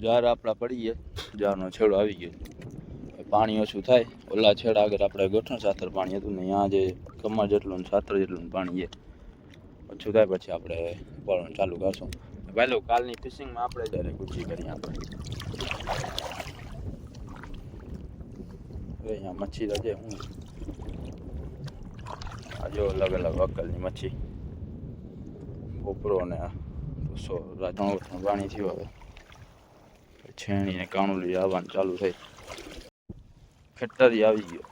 Jar આપણા પડીએ, જારનો છેડો આવી ગયો. પાણી ઓછું થાય, ઓલા છેડા આગળ આપણે ગોઠણ સાતર પાણી હતું ને અહીંયા જે કમર જેટલું ને સાતર જેટલું પાણી છે. ઓછું થાય પછી આપણે વળવાનું ચાલુ કરશું. પહેલો કાલની ફિશિંગમાં આપણે જ્યારે ગુચી કરીએ આપણે અહીંયા મચ્છી રજે હું આ જો અલગ અલગ અક્કલની મચ્છી પોપરો ને રાજણ પાણી થયું. હવે છેણી ને કાણુલી આવવાનું ચાલુ થઈ. ખેતરી આવી ગયો.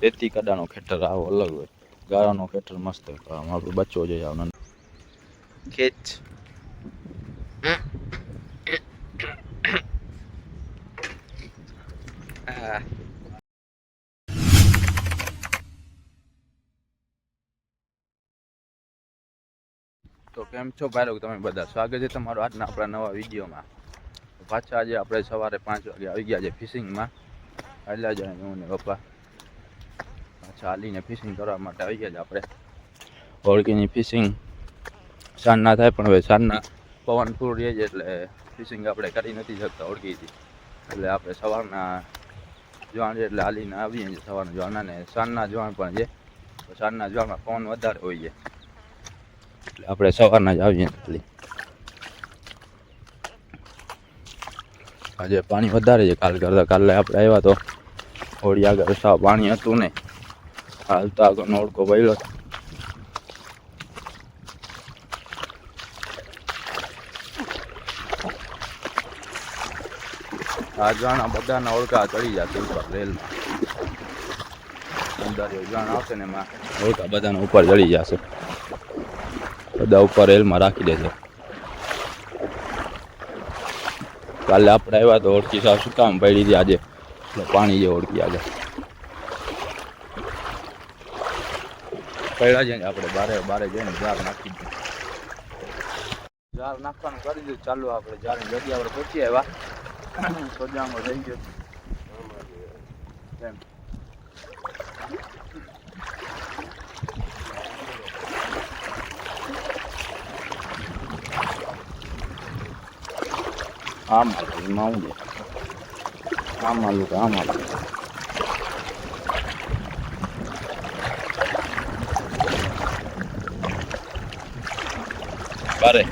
દેતી કડાનો ખેતર આવો અલગ હોય, ગાળાનો ખેતર મસ્ત હોય. આપણો બચ્ચો જોઈએ આવનો ખેચ. તો કેમ છો ભાઈ, તમે બધા? સ્વાગત છે તમારું આજના આપણા નવા વિડીયોમાં. પાછા આજે આપણે સવારે 5 વાગે આવી ગયા છે ફિશિંગમાં. હાલ્યા જાય હું ને પપ્પા પાછા હાલીને ફિશિંગ કરવા માટે આવી ગયા છે આપણે. હોળકીની ફિશિંગ સાંજના થાય, પણ હવે સાંજના પવન ફૂલ રહે છે એટલે ફિશિંગ આપણે કરી નથી શકતા હોળકીથી. એટલે આપણે સવારના જવાન છે એટલે હાલીને આવીએ છીએ. સવારના જવાના ને સાંજના જવાન પણ છે. સાંજના જવાનમાં પવન વધારે હોય છે એટલે આપણે સવારના જ આવીએ. એટલી આજે પાણી વધારે છે કાલ કરતાં. કાલે આપણે આવ્યા તો હોળી આગળ સાવ પાણી હતું નહીં. હાલ તો આગળ નોડકો પડ્યો. આ જાણા બધાના ઓળખા ચડી જશે ઉપર રેલમાં. અંદર જાણ આવશે ને એમાં ઓળખા બધાના ઉપર ચડી જશે. બધા ઉપર રેલમાં રાખી દેશે. કાલે આપણે આવ્યા તો ઓળખી સાવ સુકામ પડી હતી. આજે પાણી જે ઓળખી આગળ પડ્યા છે. આપણે બારે જઈને જાર નાખી દીધું. જાર નાખવાનું કરી દીધું ચાલુ. આપણે જારની જગ્યા પર પહોંચી આવ્યા. સોજામાં થઈ ગયો એમ. આમાં હું આમાં લોકો આમાં બારે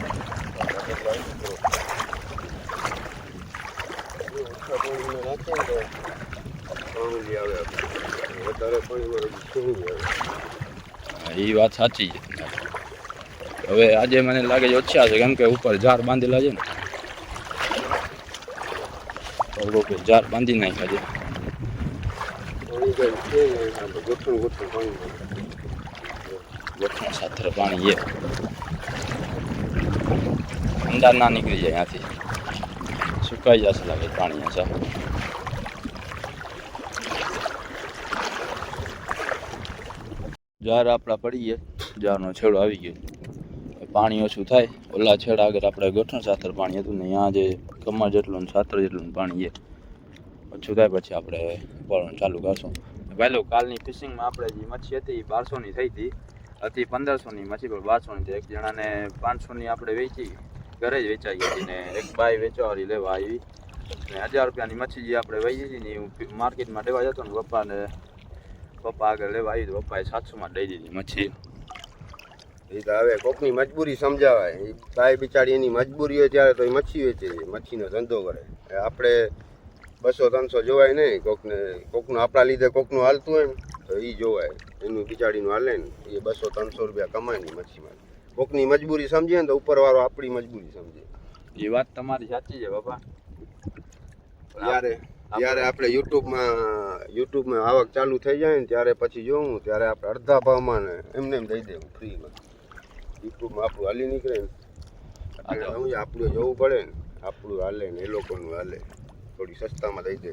એ વાત સાચી છે. હવે આજે મને લાગે છે ઓછા છે, કેમ કે ઉપર ઝાર બાંધેલા છે ને. જાર બાંધી નાખ્યા છે. ગોઠણ સાથે પાણી છે. અંદર ના નીકળી જાય ત્યાંથી, સુકાઈ જશે લાગે પાણી. હશે જાર આપણા પડીએ, જારનો છેડો આવી ગયો. પાણી ઓછું થાય, ઓલા છેડા આગળ આપણે ગોઠણ સાતર પાણી હતું ને અહીંયા જે કમર જેટલું ને સાતર જેટલું પાણી છે. ઓછું થાય પછી આપણે વળવાનું ચાલુ કરશું. પહેલો કાલની ફિશિંગમાં આપણે જે મચ્છી હતી 1200ની થઈ હતી. 1500ની મચ્છી પણ 1200ની હતી. એક જણાને 500ની આપણે વેચી, ઘરે જ વેચાઈ હતી ને એક બાઈ વેચવાવાળી લેવા આવી ને 1000 રૂપિયાની મચ્છી જે આપણે વેચી હતી ને એ માર્કેટમાં લેવા જતો ને પપ્પા આગળ લેવા આવી તો પપ્પાએ 700માં દઈ દીધી મચ્છી. એ તો હવે કોકની મજબૂરી સમજાવાય. એ બાઈ બિચારી એની મજબૂરી હોય ત્યારે તો એ મચ્છી વેચે છે, મચ્છીનો ધંધો કરે. આપણે 200-300 જોવાય નહીં. કોકનું આપણા લીધે કોકનું હાલતું હોય ને તો એ જોવાય. એનું બિચારીનું હાલે ને એ 200-300 રૂપિયા કમાય નહીં મચ્છીમાં. કોકની મજબૂરી સમજે ને તો ઉપરવાળો આપણી મજબૂરી સમજે. એ વાત તમારી સાચી છે બાપા. જ્યારે આપણે યુટ્યુબમાં આવક ચાલુ થઈ જાય ને ત્યારે પછી જોવું, ત્યારે આપણે અડધા ભાવમાં ને એમને દઈ દેવું ફ્રીમાં. યુટ્યુબમાં આપણું હાલી નીકળે ને એટલે આપણું જોવું પડે ને. આપણું હાલે ને એ લોકોનું હાલે, થોડી સસ્તામાં દઈ દે.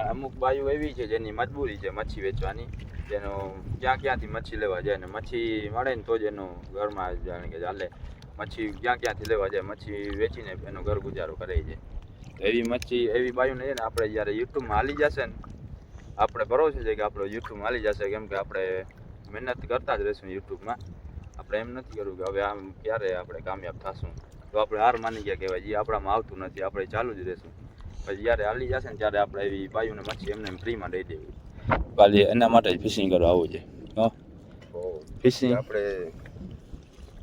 અમુક બાયું એવી છે જેની મજબૂરી છે મચ્છી વેચવાની, જેનો ક્યાંથી મચ્છી લેવા જાય ને મચ્છી મળે ને તો જ એનું ઘરમાં જાણે કે ચાલે. મચ્છી ક્યાંથી લેવા જાય, મચ્છી વેચીને એનો ઘર ગુજારો કરે છે. એવી મચ્છી એવી બાયુને છે ને આપણે જ્યારે યુટ્યુબમાં હાલી જશે ને, આપણે ભરોસો છે કે આપણો યુટ્યુબમાં હાલી જશે. કેમ કે આપણે મહેનત કરતા જ રહીશું યુટ્યુબમાં. આપણે એમ નથી કરવું કે હવે આમ ક્યારે આપણે કામયાબ થશું. તો આપણે હાર માની ગયા કહેવાય. જે આપણામાં આવતું નથી આપણે ચાલુ જ રહેશું. પછી જ્યારે હાલી જશે ને ત્યારે આપણે એવી બાયુને મચ્છી એમને ફ્રીમાં દઈ દેવી. ખાલી એના માટે જ ફિશિંગ કરવા આવવું છે. ફિશિંગ આપણે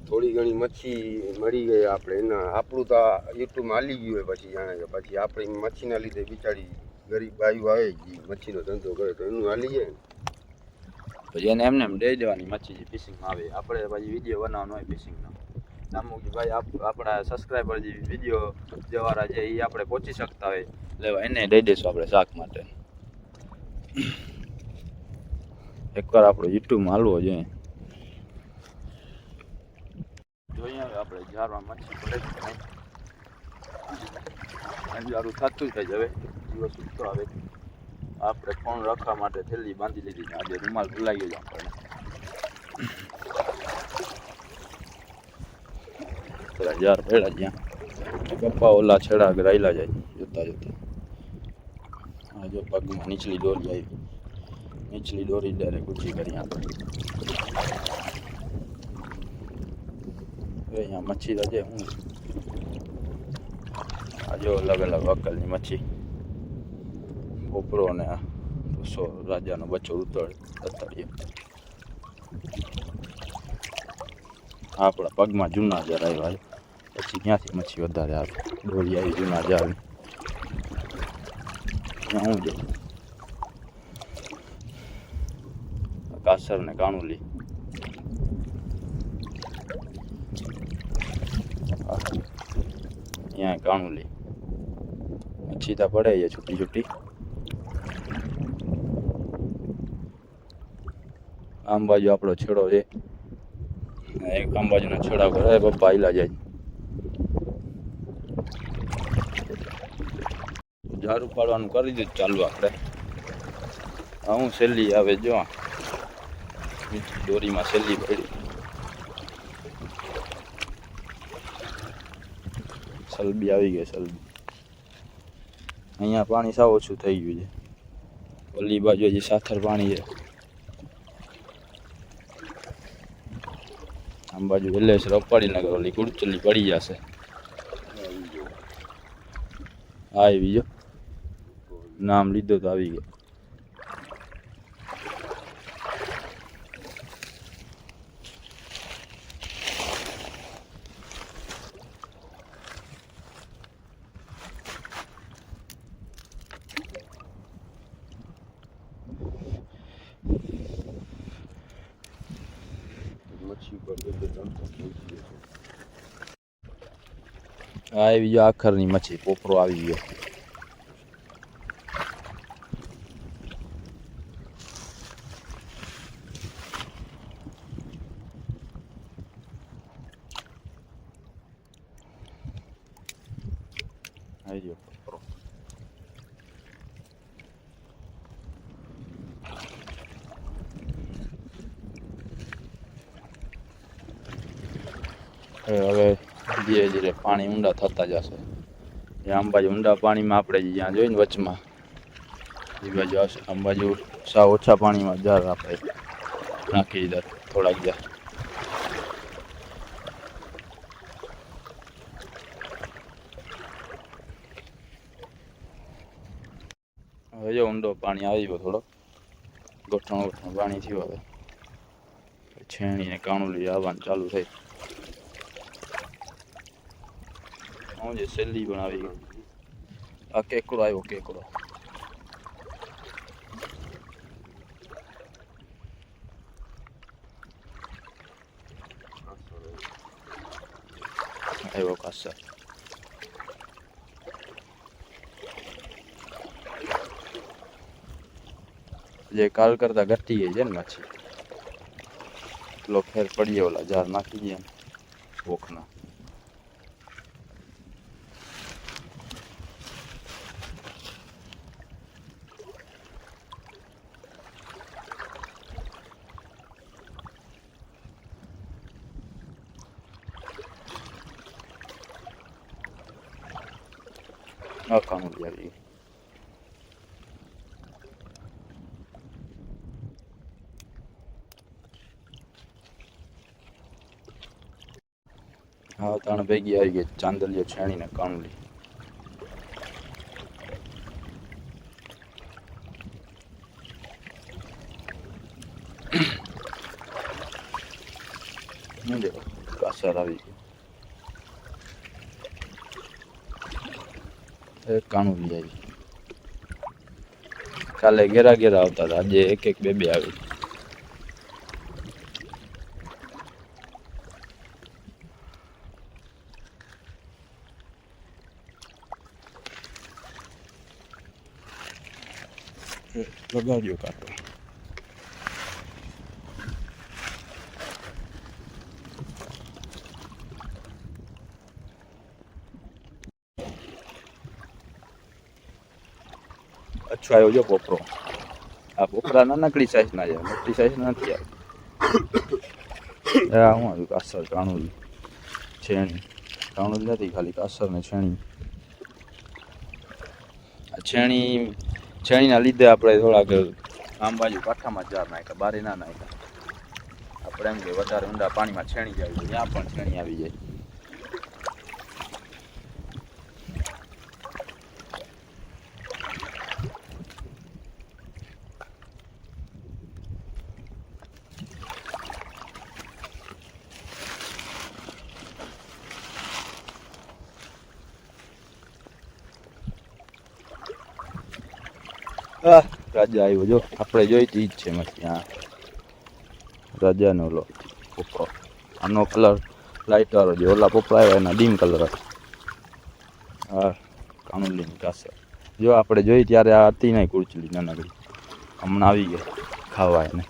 થોડી ઘણી મચ્છી મળી ગઈ આપણે એના આપણું તો યુટ્યુબમાં હાલી ગયું હોય પછી જાણે કે પછી આપણી મચ્છીના લીધે બિચારી ગરીબ બાયુ આવે જે મચ્છીનો ધંધો કરે તો એનું હાલી જાય ને પછી એને એમને એમ દઈ દેવાની મચ્છી જે ફિશિંગમાં આવે. આપણે પછી વિડીયો બનાવવાનો હોય ફિશિંગનો. નામુજી ભાઈ આપણા સબસ્ક્રાઈબર જે વિડીયો જેવાળા છે એ આપણે પહોંચી શકતા હોય લેવા એને દઈ દઈશું આપણે શાક માટે. એકવાર આપણો યુટ્યુબમાં હાલવો જોઈએ. જોઈએ હવે આપણે જારમાં મચ્છી પડે છે અંજારું થતું જ હવે દિવસ ઉઠતો આવે. આપણે ફોન રાખવા માટે થેલી બાંધી લીધી છે. આજે રૂમાલ ભૂલાઈ ગયો આપણને. હજાર પડ્યા જ્યાં કપ્પા ઓલા છેડા ગરાયેલા જાય જોતા જોતા. આ જો પગમાં નીચલી દોરી આવી. નીચલી દોરી ડાયરેક્ટ ઊંચી કરી આપણે. અહીંયા મચ્છી તો છે હું આ જો અલગ અલગ વકલની મચ્છી. પોપરો ને રાજાનો બચ્ચો ઉતળ્યો. આપણા પગમાં જૂના જાર આવ્યા. પછી ક્યાંથી મચ્છી વધારે આવે. દોરી આવી જૂના જાર. હું જો કાસર ને કાણુલી. અહીંયા કાણુલી મચ્છી તો પડે છે છૂટી છૂટી. આમ બાજુ આપણો છેડો છે. એક આમ બાજુનો છેડા કરે પપ્પા આયલા જાય. ઝાડુ પાડવાનું કરી દીધું ચાલુ આપણે. હું સેલી આવે જો દોરીમાં સેલી પડી. સલબી આવી ગઈ સલબી. અહીંયા પાણી સાવ ઓછું થઈ ગયું છે. ઓલી બાજુ હજી સાથર પાણી છે. આમ બાજુ વેલેસ રપાડી નાખે ઓલી કુડચલી પડી જશે. આવી જો નામ લીધો તો આવી ગયો. આવી ગયો આખરની મચ્છી. પોપરો આવી ગયો. આવી ગયો પોપરો. હવે ધીરે ધીરે પાણી ઊંડા થતા જશે. આમ બાજુ ઊંડા પાણીમાં આપણે જ્યાં જોઈને વચમાં એ બાજુ આવશે. આમ બાજુ સાવ ઓછા પાણીમાં જાર આપણે નાખી દીધા થોડાક જાર. હવે જો ઊંડો પાણી આવી ગયો થોડો. ગોઠણ ગોઠણ પાણી થયું. હવે છેણી ને કાણુલી આવવાનું ચાલુ થઈ. હું જે સેલી પણ આવી ગઈ. આ કેકડો આવ્યો કેકડો. આવ્યો કાસર. જે કાલ કરતા ઘટી ગઈ છે ને મચ્છી. એટલો ફેર પડીએ ઓલા જાર નાખી દઈએ ભોખના. કાણુલી આવી ગઈ. હા, ત્રણ ભેગી આવી ગઈ, ચાંદલિયો, છેણી ને કાણુલી. કાસર આવી ગઈ, એક કાણુલી આવી. કાલે ઘેરા ઘેરા આવતા હતા, આજે એક એક બે બે આવી. લગાડ્યો કાંટો. અચ્છો આવ્યો જો પોપરો. આ પોપરા નાનકડી સાઈઝ ના જાય, મોટી સાઈઝ નથી આવી. આ હું આવ્યું કાસર, કાણુલી, છેણી. કાણુલી નથી, ખાલી કાસર ને છેણી. છેણીના લીધે આપણે થોડાક આમ બાજુ કાંઠામાં જાર નાખ્યા, બારે ના નાખ્યા. આપણે એમ કે વધારે ઊંડા પાણીમાં છેણી જાય, ત્યાં પણ છેણી આવી જાય. રાજા આવ્યો જો, આપણે જોઈતી જ છે મસ્તી. હા, રાજાનો ઓલો પોપરો. આનો કલર લાઇટ વાળો છે, ઓલા પોપરા આવ્યા એના ડીમ કલર હતો. હા, કાણુલીની કાસર જો આપણે જોઈ ત્યારે આ હતી નહીં કુરચલી નાનકડી, હમણાં આવી ગઈ ખાવા એને.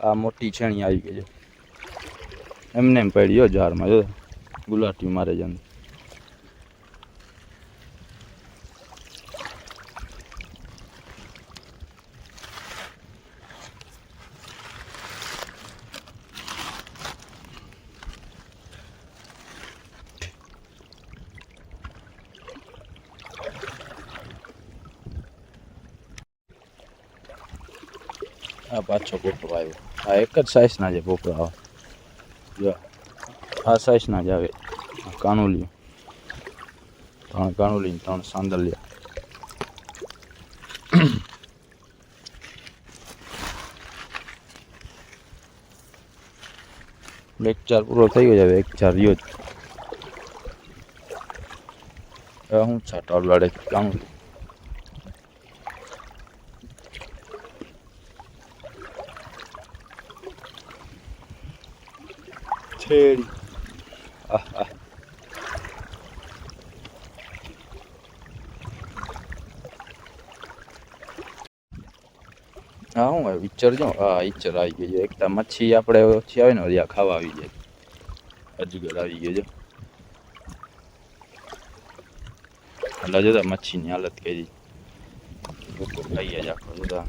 આ મોટી છેણી આવી ગઈ છે, એમને એમ પડી ઝાડમાં જો, ગુલાટી મારે છે. આ પાછો પોપરો આવ્યો. આ એક જ સાઈઝના છે પોપરા. જો આ સાઈઝના જ આવે. કાણુલી, 3 કાણુલી, 3 સાંદલિયા. લેક્ચર પૂરો થઈ ગયો હવે, એક ચાર રહ્યો જ. હું છાંટા લડે કાણુલી. છેડી. હા, હું આવે ઈચર જો. હા, ઈચર આવી ગયો. એકતા મચ્છી આપણે ઓછી આવે ને ત્યાં ખાવા આવી જાય. અજગર આવી ગયો જો. એટલે જોતા મચ્છીની હાલત કરી લોકો ખાઈએ જ આખો જોતા.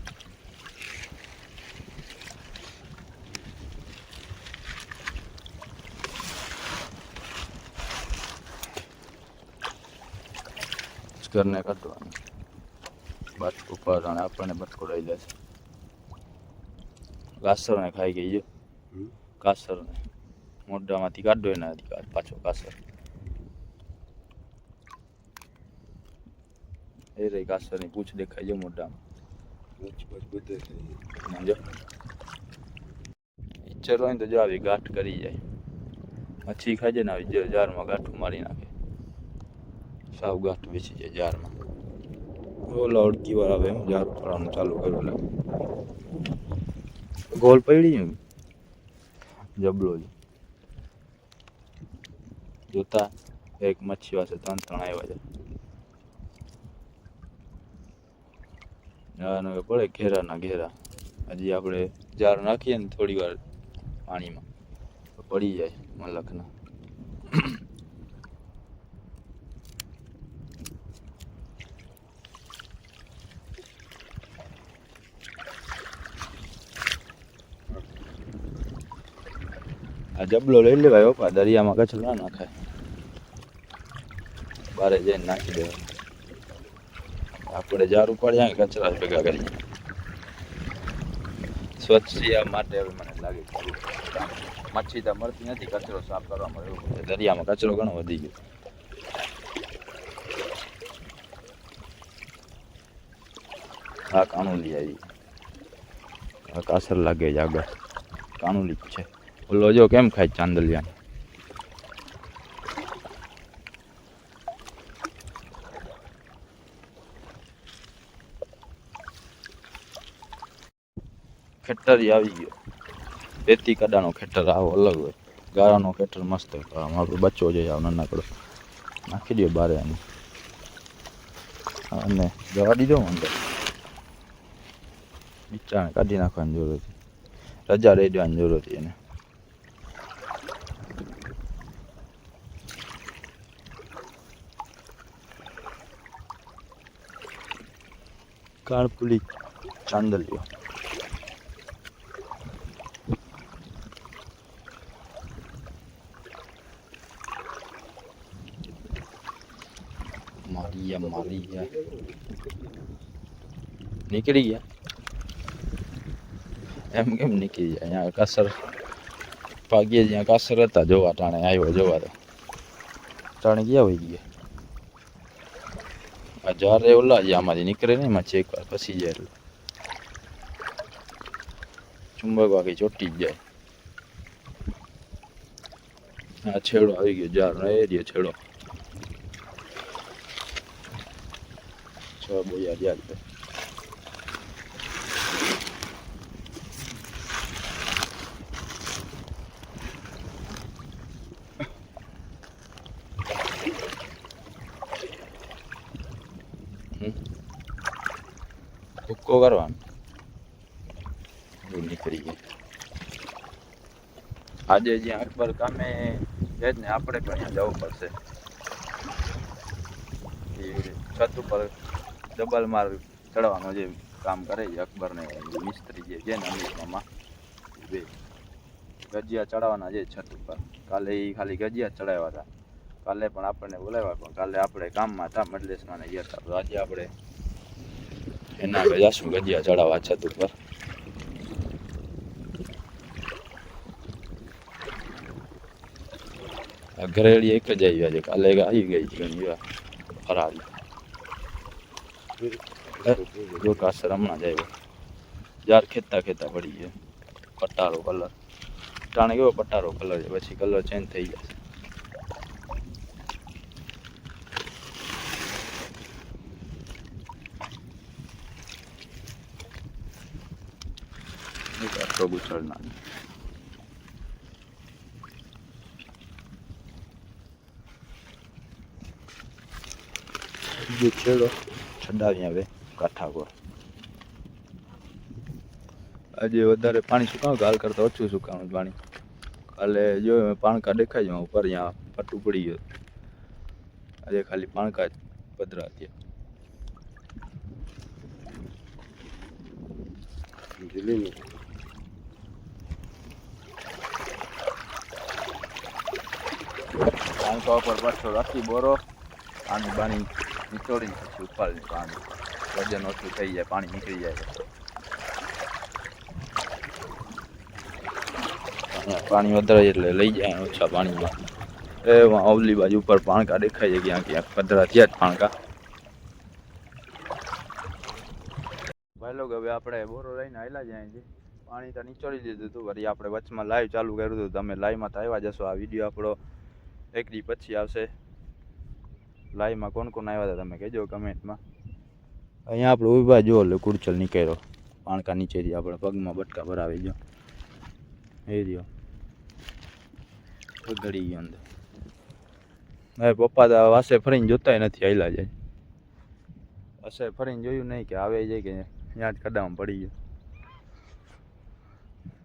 અજગરને કાઢવાનું, બટકું પર અને આપણને બટકું લઈ લેશે. કાસરને ખાઈ ગઈ જો, કાસરને મોઢામાંથી કાઢો એના અધિકાર પાછો કાસર. એ રહી કાસરની પૂછ દેખાય છે મોઢામાં. જો ઈચ્છર હોય ને તો જો આવી ગાંઠ કરી જાય. મચ્છી ખાઈ જાય ને આવી જારમાં ગાંઠું મારી નાખે, સાવ ગાંઠ બેસી જાય જારમાં. ઓલા ઓળકી વાળા આવે એમ જાર ઉપાડવાનું ચાલુ કર્યું. ગોલ પડી ને જબલો છે. જોતા એક મચ્છી પાસે 3 આવ્યા છે. પડે ઘેરાના ઘેરા. હજી આપણે જાર નાખીએ ને થોડી વાર પાણીમાં તો પડી જાય મલકના. આ જબલો લઈ લેવાય ઓપા, દરિયામાં કચરો ના નાખાય, બારે જઈને નાખી દેવાય. આપણે જારું પડ્યા કચરા ભેગા કરીએ. સ્વચ્છતા માટે હવે મને લાગે મચ્છી તો મળતી નથી, કચરો સાફ કરવા મળે એવું. દરિયામાં કચરો ઘણો વધી ગયો. આ કાનુલી આવી, આ કાસર લાગે છે આગળ, કાનુલી જ છે. ઓલો જો કેમ ખાય ચાંદલિયા. ખેતરી આવી ગયો, રેતી કડાનો ખેતર આવો અલગ હોય, ગાળાનો ખેતર મસ્ત હોય. આમાં આપણો બચ્ચો છે આવ નાનકડો, નાખી દો બારે એને અને જવા દીધો અંદર. બિચારાને કાઢી નાખવાની જરૂર હતી, રજા દઈ દેવાની જરૂર હતી એને. કાળપુલી ચાંદલિયો. મારી ગયા નીકળી ગયા એમ કેમ નીકળી જાય? અહીંયા કાસર ભાગ્યે જ્યાં કાસર હતા જોવા ટાણે આવ્યો, જોવા તો ટાણે ગયા હોય ગયા. જ્યારે ઓલા જ આમાંથી નીકળે ને એમાં ચેક વાર ફસી જાય એટલે ચુંબક વાગી ચોટી જ જાય. આ છેડો આવી ગયો, જાર એ રહ્યો છેડો. બોયા યાદ ભૂક્કો કરવાનો નીકળી ગયા. આજે જ્યાં અકબર કામે છે જ ને, આપણે પણ અહીંયા જવું પડશે. છત ઉપર ડબલ માર ચડવાનો જે કામ કરે છે અકબર ને મિસ્ત્રી જે છે ને અમીરમાં બે ગજિયા ચડાવવાના છે છત ઉપર. કાલે એ ખાલી ગજિયા ચડાવ્યા હતા, કાલે પણ આપણને બોલાવ્યા, પણ કાલે આપણે કામમાં હતા મજલેસમાં ને ગયા હતા. તો આજે આપણે એના આગળ જઈશું ગજિયા ચડાવવા છત ઉપર. ઘરેડી એક જ આવ્યા છે, કાલે આવી ગઈ છે ઘણી વાર ફરારી. જો કાસર હમણાં જાય જાર ખેતા ખેતા પડી ગયો. પટારો કલર ટાણે કેવો પટારો કલર છે, પછી કલર ચેન્જ થઈ જશે. આટલો ગુચડના બીજો છેડો છંડાવી હવે કાંઠા પર. આજે વધારે પાણી સુકાણું, કાલ કરતાં ઓછું સુકાણું પાણી. કાલે જો પાણકા દેખાય છે ઉપર, અહીંયા પટ્ટું પડી ગયું. આજે ખાલી પાણકા જ પધરા ત્યાં. પાણકા ઉપર પાછો રાખી બોરો આની બાણી નીચોડી પછી ઉપાડી પાણી, વજન ઓછું થઈ જાય, પાણી નીકળી જાય. પાણી વધારે એટલે લઈ જાય ઓછા પાણીમાં. એમાં અવલી બાજુ ઉપર પાણકા દેખાય છે, ક્યાંક ક્યાંક પધરા થયા જ પાણકા. ભાઈ લોક હવે આપણે બોરો લઈને આવેલા જાય છે. પાણી તો નીચોડી દીધું હતું, વળી આપણે વચમાં લાઈવ ચાલુ કર્યું હતું. તમે લાઈવમાં તો આવ્યા જશો. આ વિડીયો આપણો એક દી પછી આવશે. લાઈવમાં કોણ કોણ આવ્યા હતા તમે કહેજો કમેન્ટમાં. અહીંયા આપણે ઊભા જો એટલે કુડચલ નીકળ્યો પાણકા નીચેથી, આપણે પગમાં બટકા ભરાવી ગયો એ રહ્યો ગળી ગયો અંદર. હવે પપ્પા તો વાસે ફરીને જોતાય નથી, આયલા જાય. વાસે ફરીને જોયું નહીં કે આવે જાય કે ત્યાં જ કડામાં પડી ગયો.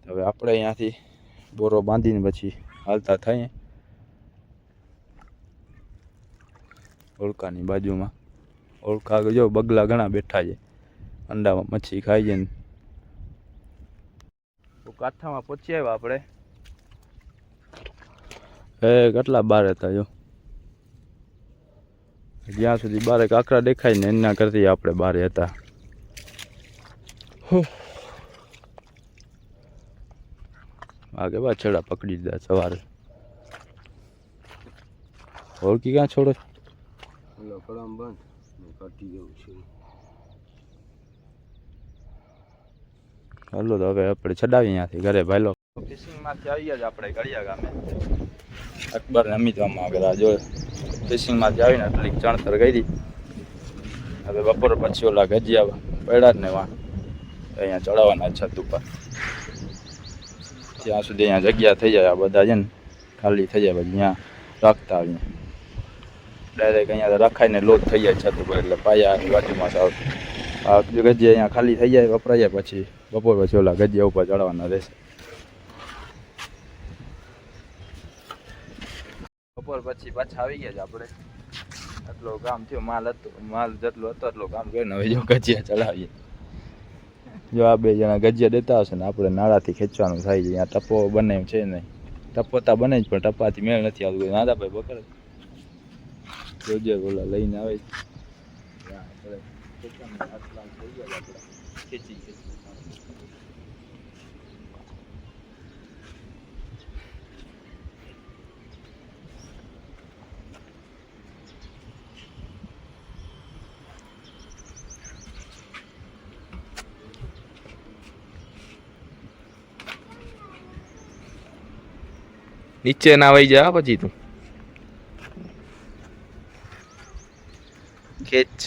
હવે આપણે અહીંયાથી બોરો બાંધીને પછી હાલતા થઈએ ઓળખાની બાજુમાં. ઓળખા આગળ જો બગલા ઘણા બેઠા છે, અંડામાં મચ્છી ખાઈ છે ને. કાંઠામાં પહોંચી આવ્યા આપણે. કેટલા બાર હતા જો, જ્યાં સુધી બારે કાંકરા દેખાય ને એના કરતી આપણે બારે હતા. આ કેવા છેડા પકડી દીધા સવારે. ઓળખી ક્યાં છોડો? કળામ બંધ કાઢી જવું છે. હાલો તો હવે આપણે ચડાવી અહીંયાથી ઘરે ભાઈ લો. ફિશિંગમાંથી આવી ગયા આપણે ગળિયા ગામે. અકબર ને અમિતવામાં આગળ જો ફિશિંગમાંથી આવીને એટલી ચણતર કરી. હવે બપોર પછી ઓલા ગજિયા પડ્યા જ ને વાં અહીંયા ચડાવવાના છત ઉપર. ત્યાં સુધી અહીંયા જગ્યા થઈ જાય, આ બધા છે ને ખાલી થઈ જાય, પછી અહીંયા રાખતા આવીએ. ડાયરેક્ટ અહીંયા રખાઈને લોડ થઈ જાય છત ઉપર, એટલે પાયાની બાજુમાં સાવ આ ગજિયા અહીંયા ખાલી થઈ જાય, વપરાઈ જાય, પછી બપોર પછી ઓલા ગજિયા ઉપર ચડવાના રહેશે. બપોર પછી પાછા આવી ગયા છે આપણે. એટલો કામ થયો, માલ જેટલો હતો એટલો કામ કરીને હવે જો ગજિયા ચડાવીએ. જો આ બે જણા ગજિયા દેતા હશે ને આપણે નાળાથી ખેંચવાનું થાય છે. અહીંયા ટપો બને છે નહીં, ટપોતા બને જ પણ ટપાથી મેળ નથી આવતું. નાદા ભાઈ બકર જોજે ઓલા લઈને આવે ખેંચી નીચે ના વહી જા પછી તું ખેંચ.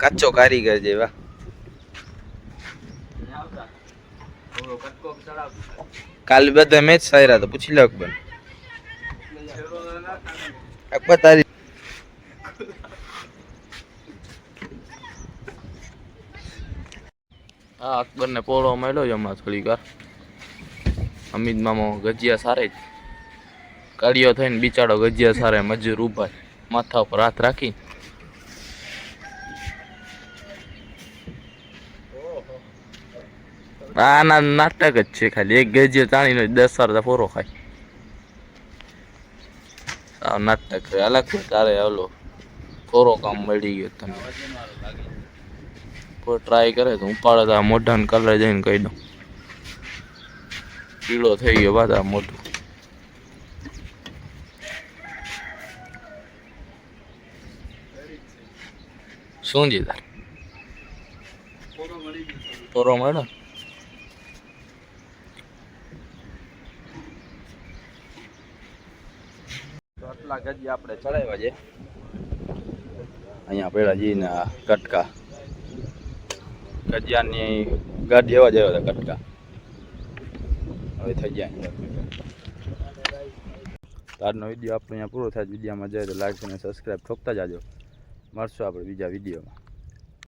કાચો કારીગર જેવા. કાલે બધા મેચ સાર્યા તો પૂછી લે અકબર. અકબર તારી હા અકબર ને પોળો મળ્યો છે હમણાં થોડીક વાર. અમિત મામો ગજિયા સારે જ કાળિયો થઈને બિચારો ગજિયા સારે મજૂર ઉભા માથા ઉપર હાથ રાખી. આના નાટક જ છે ખાલી. એક ગજિયો તાણીનો 10 સાર ફોરો ખાય. આ નાટક છે અલગ. તારે ઓલો ફોરો કામ મળી ગયો તમે કોઈ ટ્રાય કરે તો ઉપાડે તો આ મોઢાને કલર જઈને કહી દઉં પીળો થઈ ગયો બાદ આ મોઢું. શું છે તાર ફોરો મળ્યો? તો આટલા ગજિયા આપણે ચડાવ્યા છે. અહીંયા પેલા જઈને આ કટકા ગજિયાની ગાડી એવા જ આવ્યા હતા કટકા. હવે થઈ ગયા. આજનો વિડીયો આપણે અહીંયા પૂરો થાય. વિડીયોમાં જાય તો લાઈક અને સબસ્ક્રાઈબ ઠોકતા જાજો. મળશું આપણે બીજા વિડીયોમાં.